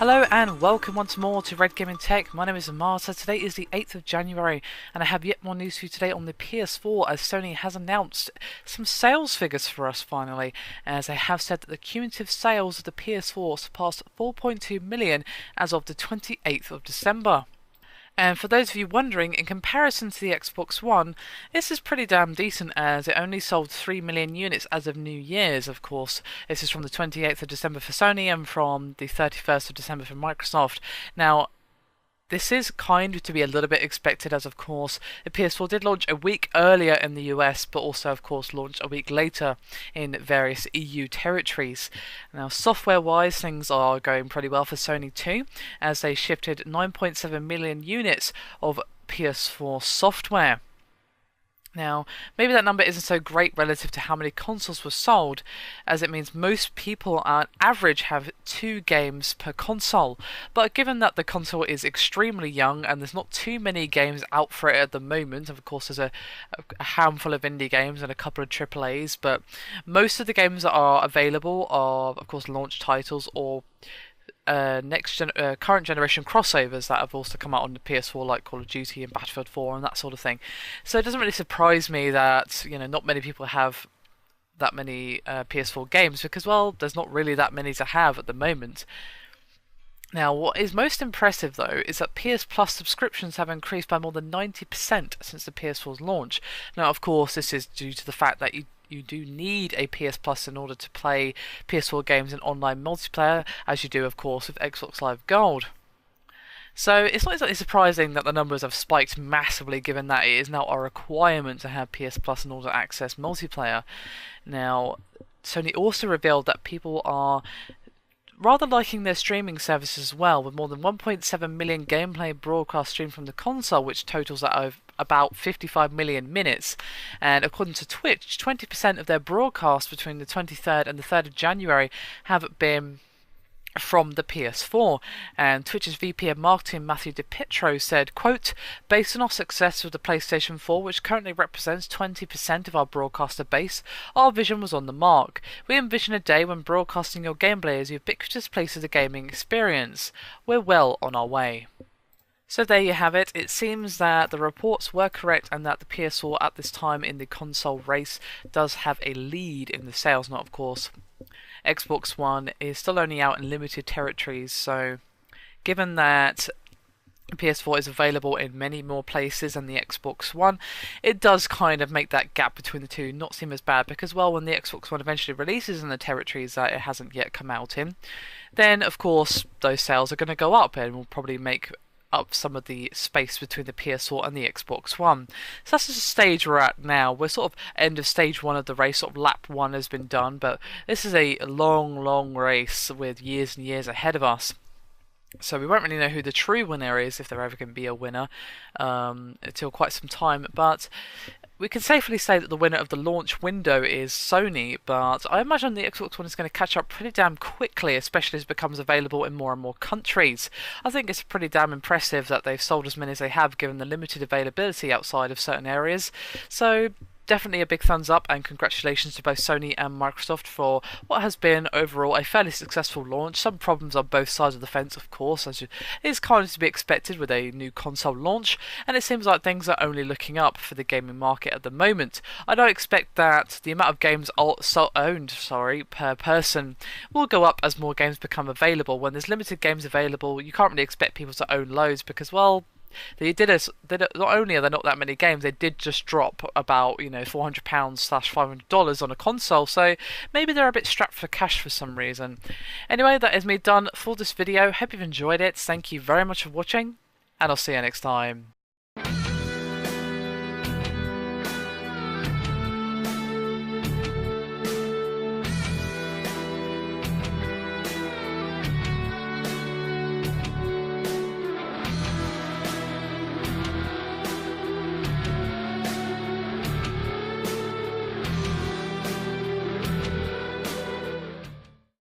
Hello and welcome once more to Red Gaming Tech. My name is Marta. Today is the 8th of January and I have yet more news for you today on the PS4 as Sony has announced some sales figures for us finally, as they have said that the cumulative sales of the PS4 surpassed 4.2 million as of the 28th of December. And for those of you wondering, in comparison to the Xbox One, this is pretty damn decent as it only sold 3 million units as of New Year's, of course. This is from the 28th of December for Sony and from the 31st of December for Microsoft. Now, this is kind of to be a little bit expected as, of course, the PS4 did launch a week earlier in the US, but also, of course, launched a week later in various EU territories. Now, software-wise, things are going pretty well for Sony too, as they shifted 9.7 million units of PS4 software. Now, maybe that number isn't so great relative to how many consoles were sold, as it means most people on average have 2 games per console. But given that the console is extremely young and there's not too many games out for it at the moment, of course there's a handful of indie games and a couple of AAAs, but most of the games that are available are, of course, launch titles or current generation crossovers that have also come out on the PS4, like Call of Duty and Battlefield 4 and that sort of thing. So it doesn't really surprise me that not many people have that many PS4 games, because, well, there's not really that many to have at the moment. Now, what is most impressive, though, is that PS Plus subscriptions have increased by more than 90% since the PS4's launch. Now, of course, this is due to the fact that you do need a PS Plus in order to play PS4 games in online multiplayer, as you do, of course, with Xbox Live Gold. So it's not exactly surprising that the numbers have spiked massively, given that it is now a requirement to have PS Plus in order to access multiplayer. Now, Sony also revealed that people are rather liking their streaming services as well, with more than 1.7 million gameplay broadcasts streamed from the console, which totals at about 55 million minutes. And according to Twitch, 20% of their broadcasts between the 23rd and the 3rd of January have been from the PS4, and Twitch's VP of Marketing Matthew DiPietro said, quote, "Based on our success with the PlayStation 4, which currently represents 20% of our broadcaster base, our vision was on the mark. We envision a day when broadcasting your gameplay is a ubiquitous place of the gaming experience. We're well on our way." So there you have it. It seems that the reports were correct and that the PS4 at this time in the console race does have a lead in the sales. Now, of course, Xbox One is still only out in limited territories, so given that PS4 is available in many more places than the Xbox One, it does kind of make that gap between the two not seem as bad, because, well, when the Xbox One eventually releases in the territories that it hasn't yet come out in, then, of course, those sales are going to go up and will probably make up some of the space between the PS4 and the Xbox One. So that's just the stage we're at now. We're sort of end of stage 1 of the race, sort of lap 1 has been done, but this is a long race with years and years ahead of us. So we won't really know who the true winner is, if there ever can be a winner, until quite some time, but we can safely say that the winner of the launch window is Sony, but I imagine the Xbox One is going to catch up pretty damn quickly, especially as it becomes available in more and more countries. I think it's pretty damn impressive that they've sold as many as they have, given the limited availability outside of certain areas. So definitely a big thumbs up and congratulations to both Sony and Microsoft for what has been overall a fairly successful launch. Some problems on both sides of the fence, of course, as is kind of to be expected with a new console launch, and it seems like things are only looking up for the gaming market at the moment. I don't expect that the amount of games owned per person will go up as more games become available. When there's limited games available, you can't really expect people to own loads, because, well, not only are there not that many games, they did just drop about £400/$500 on a console, so maybe they're a bit strapped for cash for some reason. Anyway, that is me done for this video. Hope you've enjoyed it. Thank you very much for watching, and I'll see you next time.